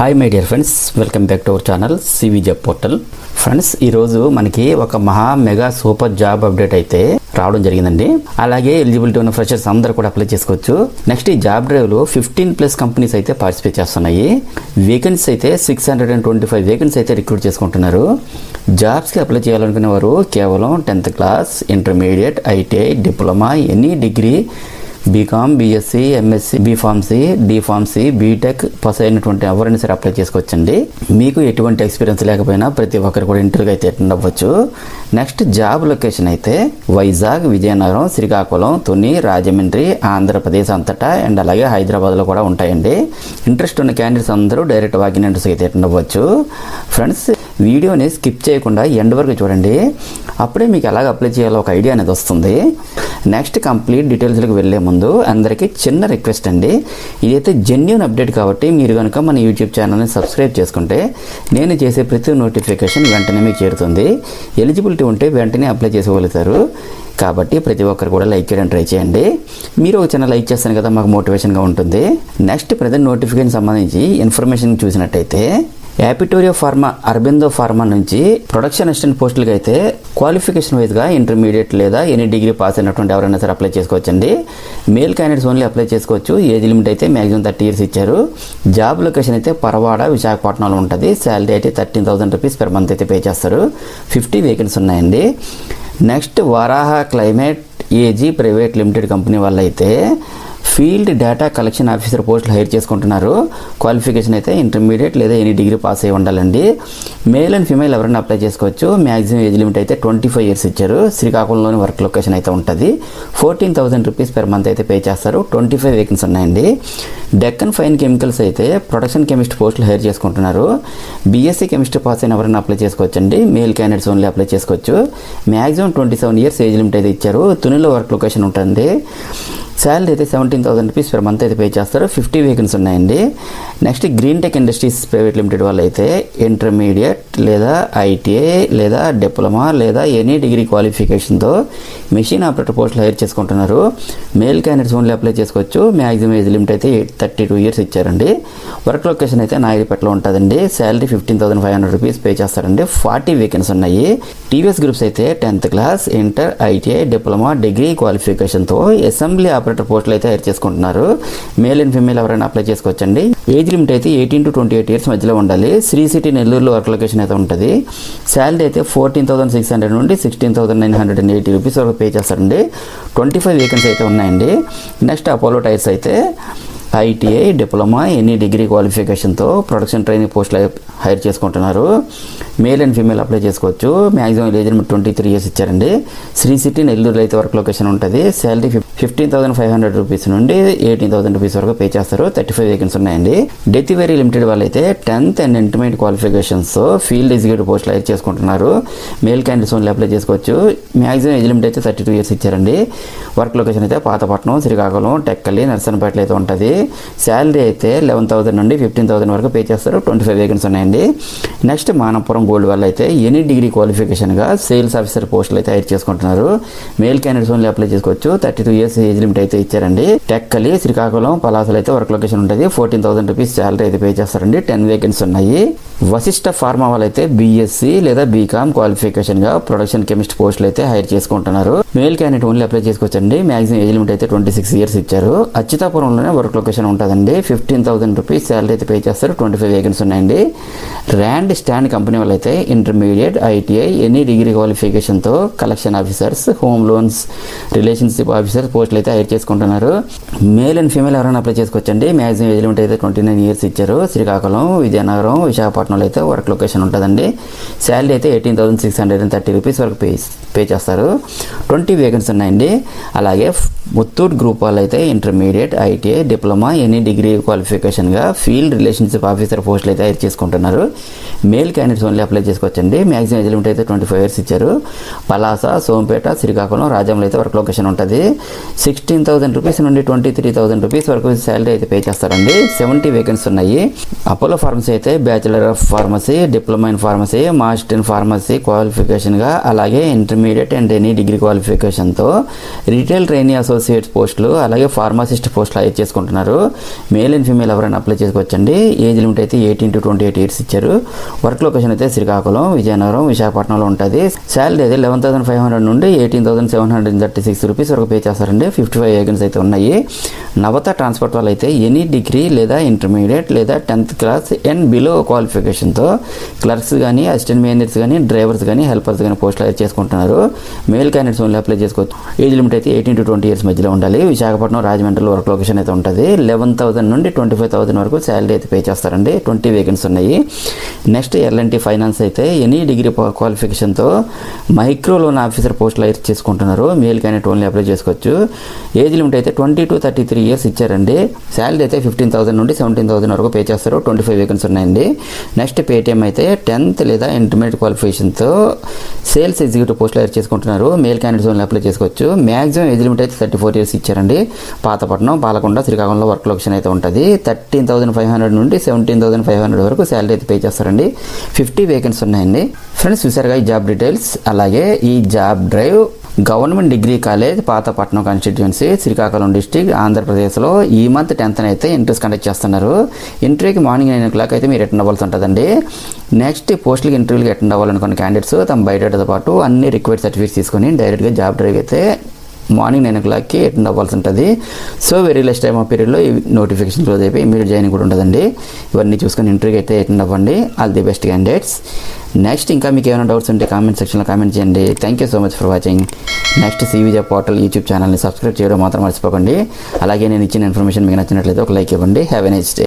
Hi my dear friends, welcome back to our channel CV job portal. Friends, ఈరోజు మనకి ఒక mega super job update అయితే రావడం జరిగిందండి. అలాగే ఎలిజిబిలిటీ ఉన్న ఫ్రెషర్స్ అందరూ కూడా అప్లై చేసుకోవచ్చు. నెక్స్ట్ ఈ జాబ్ డ్రైవ్లో 15+ కంపెనీస్ అయితే పార్టిసిపేట్ చేస్తున్నాయి. వేకెన్సీ అయితే 625 వేకెన్సీ అయితే రిక్రూట్ చేసుకుంటున్నారు. జాబ్స్కి అప్లై చేయాలనుకునే వారు కేవలం 10th class, intermediate, ITI, diploma, any degree, BCom, BSc, MSc, B pharmacy, D pharmacy, BTech pass అయినటువంటి ఎవరైనా సరే అప్లై చేసుకోవచ్చండి. మీకు ఎటువంటి ఎక్స్పీరియన్స్ లేకపోయినా ప్రతి ఒక్కరు కూడా ఇంటర్వ్యూకి అయితే అటెండ్ అవ్వచ్చు. నెక్స్ట్ జాబ్ లొకేషన్ అయితే వైజాగ్, విజయనగరం, శ్రీకాకుళం, తుని, రాజమండ్రి, ఆంధ్రప్రదేశ్ అంతటా అండ్ అలాగే హైదరాబాద్లో కూడా ఉంటాయండి. ఇంట్రెస్ట్ ఉన్న క్యాండిడేట్స్ అందరూ డైరెక్ట్ వాకిన్ ఇంటర్వ్యూకి అయితే అటెండ్ అవ్వచ్చు. ఫ్రెండ్స్, వీడియోని స్కిప్ చేయకుండా ఎండ్ వరకు చూడండి. అప్పుడే మీకు ఎలాగ అప్లై చేయాలో ఒక ఐడియా అనేది వస్తుంది. నెక్స్ట్ కంప్లీట్ డీటెయిల్స్లోకి వెళ్ళే ముందు అందరికీ చిన్న రిక్వెస్ట్ అండి. ఇదైతే జెన్యూన్ అప్డేట్ కాబట్టి మీరు కనుక మన యూట్యూబ్ ఛానల్ని సబ్స్క్రైబ్ చేసుకుంటే నేను చేసే ప్రతి నోటిఫికేషన్ వెంటనే మీకు చేరుతుంది. ఎలిజిబిలిటీ ఉంటే వెంటనే అప్లై చేసుకోగలుగుతారు. కాబట్టి ప్రతి ఒక్కరు కూడా లైక్ చేయడం ట్రై చేయండి. మీరు ఒక చిన్న లైక్ చేస్తాను కదా, మాకు మోటివేషన్గా ఉంటుంది. నెక్స్ట్ ప్రజెంట్ నోటిఫికేషన్ సంబంధించి ఇన్ఫర్మేషన్ చూసినట్టయితే యాపిటోరియా ఫార్మా, అరబిందో ఫార్మా నుంచి ప్రొడక్షన్ అసిస్టెంట్ పోస్టులకి అయితే క్వాలిఫికేషన్ వైజ్గా ఇంటర్మీడియట్ లేదా ఎనీ డిగ్రీ పాస్ అయినటువంటి ఎవరైనా సరే అప్లై చేసుకోవచ్చండి. మేల్ క్యాండిడేట్స్ ఓన్లీ అప్లై చేసుకోవచ్చు. ఏజ్ లిమిట్ అయితే మ్యాక్సిమం 30 years ఇచ్చారు. జాబ్ లొకేషన్ అయితే పరవాడ, విశాఖపట్నంలో ఉంటుంది. శాలరీ అయితే 13,000 రూపీస్ per month అయితే పే చేస్తారు. 50 వేకెన్సీ ఉన్నాయండి. Next Varaha climate AG private limited company వాళ్ళు అయితే ఫీల్డ్ డేటా కలెక్షన్ ఆఫీసర్ పోస్టులు హైర్ చేసుకుంటున్నారు. క్వాలిఫికేషన్ అయితే ఇంటర్మీడియట్ లేదా ఎనీ డిగ్రీ పాస్ అయి ఉండాలండి. మేల్ అండ్ ఫీమేల్ ఎవరైనా అప్లై చేసుకోవచ్చు. మ్యాక్సిమం ఏజ్ లిమిట్ అయితే 25 years ఇచ్చారు. శ్రీకాకుళంలోని వర్క్ లొకేషన్ అయితే ఉంటుంది. 14,000 రూపీస్ per month అయితే పే చేస్తారు. 25 వేకెన్సీ ఉన్నాయండి. డెక్కన్ ఫైన్ కెమికల్స్ అయితే ప్రొడక్షన్ కెమిస్ట్ పోస్టులు హైర్ చేసుకుంటున్నారు. బీఎస్సీ కెమిస్ట్రీ పాస్ అయిన ఎవరైనా అప్లై చేసుకోవచ్చండి. మేల్ క్యాండిడేట్స్ ఓన్లీ అప్లై చేసుకోవచ్చు. మ్యాక్సిమం 27 years ఏజ్ లిమిట్ అయితే ఇచ్చారు. తునిలో వర్క్ లొకేషన్ ఉంటుంది. శాలరీ అయితే 17,000 రూపీస్ per month అయితే పే చేస్తారు. 50 వేకెన్సీ ఉన్నాయండి. Next green tech industries private limited వాళ్ళు అయితే ఇంటర్మీడియట్ లేదా ఐటీఐ లేదా డిప్లొమా లేదా ఎనీ డిగ్రీ క్వాలిఫికేషన్తో మెషిన్ ఆపరేటర్ పోస్టులు హైర్ చేసుకుంటున్నారు. మేల్ క్యాండిడేట్స్ ఓన్లీ అప్లై చేసుకోవచ్చు. మ్యాక్సిమం ఏజ్ లిమిట్ అయితే 32 years ఇచ్చారండి. వర్క్ లొకేషన్ అయితే నాయుడుపేటలో ఉంటుందండి. శాలరీ 15,500 రూపీస్ పే చేస్తారండి. 40 వేకెన్సీ ఉన్నాయి. టీవీఎస్ గ్రూప్స్ అయితే 10th class, inter, ITI, diploma, degree క్వాలిఫికేషన్తో అసెంబ్లీ ఆపరేటర్ పోస్టులు అయితే హైర్ చేసుకుంటున్నారు. మేల్ అండ్ ఫీమేల్ ఎవరైనా అప్లై చేసుకోవచ్చండి. ఏజ్ లిమిట్ అయితే 18 to 28 years మధ్యలో ఉండాలి. శ్రీ సిటీ నెల్లూరులో వర్క్ లొకేషన్ అయితే ఉంటుంది. శాలరీ అయితే 14,600 నుండి 16,980 రూపీస్ వరకు పే చేస్తారండి. 25 వేకెన్సీ అయితే ఉన్నాయండి. నెక్స్ట్ అపోలో టైర్స్ అయితే ఐటీఐ, డిప్లొమా, ఎనీ డిగ్రీ క్వాలిఫికేషన్తో ప్రొడక్షన్ ట్రైనింగ్ పోస్టులు హైర్ చేసుకుంటున్నారు. మేల్ అండ్ ఫీమేల్ అప్లై చేసుకోవచ్చు. మ్యాక్సిమం ఏజ్ లిమిట్ 23 years ఇచ్చారండి. శ్రీ సిటీ నెల్లూరులో అయితే వర్క్ లొకేషన్ ఉంటుంది. శాలరీ 15,500 రూపీస్ నుండి 18,000 రూపీస్ వరకు పే చేస్తారు. 35 వేకెన్సీ ఉన్నాయండి. డెతివేరీ లిమిటెడ్ వాళ్ళు అయితే 10th and intermediate qualifications field executive పోస్టులు హైర్ చేసుకుంటున్నారు. మేల్ క్యాండిడేట్స్ ఓన్లీ అప్లై చేసుకోవచ్చు. మ్యాక్సిమం ఏజ్ లిమిట్ అయితే 32 years ఇచ్చారండి. వర్క్ లొకేషన్ అయితే పాతపట్నం, శ్రీకాకుళం, టెక్కలి, నర్సనపేటలో అయితే ఉంటుంది. శాలరీ అయితే 11,000 నుండి 15,000 వరకు పే చేస్తారు. 25 వేకెన్సీ ఉన్నాయండి. నెక్స్ట్ మానపురం గోల్డ్ వాళ్ళు అయితే ఎనీ డిగ్రీ క్వాలిఫికేషన్గా సేల్స్ ఆఫీసర్ పోస్టులు అయితే హైర్ చేసుకుంటున్నారు. మేల్ క్యాండిడేట్స్ ఓన్లీ అప్లై చేసుకోవచ్చు. 32 years ఏజ్ లిమిట్ అయితే ఇచ్చారండి. టెక్కలి, శ్రీకాకుళం, పలాసలు అయితే వర్క్ లొకేషన్ ఉంటుంది. 14,000 రూపీస్ శాలరీ అయితే పే చేస్తారండి. 10 వేకెన్సీ ఉన్నాయి. వశిష్ట ఫార్మా వాళ్ళు అయితే బీఎస్సీ లేదా బీకామ్ క్వాలిఫికేషన్గా ప్రొడక్షన్ కెమిస్ట్ పోస్టులు అయితే హైర్ చేసుకుంటున్నారు. మేల్ క్యాండిడేట్ ఓన్లీ అప్లై చేసుకోవచ్చండి. మ్యాక్సిమం ఏజ్ లిమిట్ అయితే 26 years ఇచ్చారు. అచ్యుతాపురంలోనే వర్క్ లొకేషన్ ఉంటుందండి. 15,000 రూపీస్ శాలరీ అయితే పే చేస్తారు. 25 వేకెన్సీ ఉన్నాయండి. ర్యాండ్ స్టాండ్ కంపెనీ వాళ్ళు అయితే ఇంటర్మీడియట్, ఐటీఐ, ఎనీ డిగ్రీ క్వాలిఫికేషన్తో collection officers, home loans, relationship officer పోస్టులు అయితే హైర్ చేసుకుంటున్నారు. మేల్ అండ్ ఫీమేల్ ఎవరైనా అప్లై చేసుకోవచ్చండి. మ్యాక్సిమం ఏజ్ లిమిట్ అయితే 29 years ఇచ్చారు. శ్రీకాకుళం, విజయనగరం, విశాఖపట్నంలో అయితే వర్క్ లొకేషన్ ఉంటుందండి. శాలరీ అయితే 18,630 రూపీస్ వరకు పే చేస్తారు. 20 వేకెన్సీ ఉన్నాయండి. అలాగే ముత్తూట్ గ్రూప్ వాళ్ళు అయితే intermediate, ITI, diploma, any degree క్వాలిఫికేషన్గా ఫీల్డ్ రిలేషన్షిప్ ఆఫీసర్ పోస్టులు అయితే హైర్ చేసుకుంటున్నారు. మేల్ క్యాండిడేట్స్ ఓన్లీ అప్లై చేసుకోవచ్చండి. మ్యాక్సిమం ఏజ్ లిమిట్ అయితే 25 years ఇచ్చారు. పలాస, సోంపేట, శ్రీకాకుళం, రాజంలో అయితే వర్క్ లొకేషన్ ఉంటుంది. 16,000 రూపీస్ నుండి 23,000 రూపీస్ వరకు శాలరీ అయితే పే చేస్తారండి. 70 వేకెన్సీ ఉన్నాయి. అపోలో ఫార్మసీ అయితే bachelor of pharmacy, diploma in pharmacy, master in pharmacy క్వాలిఫికేషన్గా అలాగే ఇంటర్మీడియట్ అండ్ ఎనీ డిగ్రీ క్వాలిఫికేషన్తో రిటైల్ ట్రైనీ అసోసియేషన్ అసోసియేట్ పోస్టులు అలాగే ఫార్మసిస్ట్ పోస్టులు హైర్ చేసుకుంటున్నారు. మేల్ అండ్ ఫీమేల్ ఎవరైనా అప్లై చేసుకోవచ్చండి. ఏజ్ లిమిట్ అయితే 18 to 28 ఇయర్స్ ఇచ్చారు. వర్క్ లొకేషన్ అయితే శ్రీకాకుళం, విజయనగరం, విశాఖపట్నంలో ఉంటుంది. శాలరీ అయితే 11,500 నుండి 18,736 రూపీస్ వరకు పే చేస్తారండి. 55 వేకెన్సీ అయితే ఉన్నాయి. నవత ట్రాన్స్పోర్ట్ వాళ్ళు అయితే ఎనీ డిగ్రీ లేదా ఇంటర్మీడియట్ లేదా 10th క్లాస్ అండ్ బిలో క్వాలిఫికేషన్తో క్లర్క్స్ కానీ, అసిస్టెంట్ మేనేజర్స్ కానీ, డ్రైవర్స్ కానీ, హెల్పర్స్ కానీ పోస్టులు హైర్ చేసుకుంటున్నారు. మేల్ క్యాండిడేట్స్ ఓన్లీ అప్లై చేసుకోవచ్చు. ఏజ్ లిమిట్ అయితే 18 to 20 ఇయర్స్ మధ్యలో ఉండాలి. విశాఖపట్నం, రాజమండ్రిలో వర్క్ లొకేషన్ అయితే ఉంటుంది. 11,000 నుండి 25,000 వరకు శాలరీ అయితే పే చేస్తారండి. 20 వేకెన్సీ ఉన్నాయి. నెక్స్ట్ ఎల్ఎన్టీ ఫైనాన్స్ అయితే ఎనీ డిగ్రీ క్వాలిఫికేషన్తో మైక్రో లోన్ ఆఫీసర్ పోస్టులు హైర్ చేసుకుంటున్నారు. మేల్ క్యాండిడేట్ ఓన్లీ అప్లై చేసుకోవచ్చు. ఏజ్ లిమిట్ అయితే 20 to 33 ఇయర్స్ ఇచ్చారండి. శాలరీ అయితే 15,000 నుండి 17,000 వరకు పే చేస్తారు. 25 వేకెన్సీ ఉన్నాయండి. నెక్స్ట్ పేటీఎం అయితే 10th లేదా ఇంటర్మీడియట్ క్వాలిఫికేషన్తో సేల్స్ ఎగ్జిక్యూటివ్ పోస్టులు హైర్ చేసుకుంటున్నారు. మేల్ క్యాండిడేట్స్ ఓన్లీ అప్లై చేసుకోవచ్చు. మ్యాక్సిమం ఏజ్ లిమిట్ అయితే 34 ఇయర్స్ ఇచ్చారండి. పాతపట్నం, పాలకొండ, శ్రీకాకుళంలో వర్క్ లొకేషన్ అయితే ఉంటుంది. 13,500 నుండి 17,500 వరకు శాలరీ అయితే పే చేస్తారండి. 50 వేకెన్సీ ఉన్నాయండి. ఫ్రెండ్స్ చూసారుగా ఈ జాబ్ డీటెయిల్స్. అలాగే ఈ job drive government degree college, Pathapatnam constituency, Srikakulam district, ఆంధ్రప్రదేశ్లో ఈ మంత్ 10th అయితే ఇంటర్వ్యూస్ కండక్ట్ చేస్తున్నారు. ఇంటర్వ్యూకి మార్నింగ్ 9 o'clock అయితే మీరు అటెండ్ అవ్వాల్సి ఉంటుందండి. నెక్స్ట్ పోస్టులకి ఇంటర్వ్యూకి అటెండ్ అవ్వాలనుకున్న క్యాండిడేట్స్ తమ బయోడేటాతో పాటు అన్ని రిక్వైర్డ్ సర్టిఫికేట్స్ తీసుకొని డైరెక్ట్గా జాబ్ డ్రైవ్ అయితే మార్నింగ్ 9 o'clockకి అటెండ్ అవ్వాల్సి ఉంటుంది. So very less time of పీరియడ్లో ఈ నోటిఫికేషన్ క్లోజ్ అయిపోయి ఇమీడియట్ జాయినింగ్ కూడా ఉంటుందండి. ఇవన్నీ చూసుకొని ఇంటర్వ్యూకి అయితే అటెండ్ అవ్వండి. All the best candidates. Next ఇంకా మీకు ఏమైనా డౌట్స్ ఉంటే కామెంట్ సెక్షన్లో కామెంట్ చేయండి. Thank you so much for watching. Next CV job portal YouTube ఛానల్ని సబ్స్క్రైబ్ చేయడం మాత్రం మర్చిపోకండి. అలాగే నేను ఇచ్చిన ఇన్ఫర్మేషన్ మీకు నచ్చినట్లయితే ఒక లైక్ ఇవ్వండి. Have a nice day.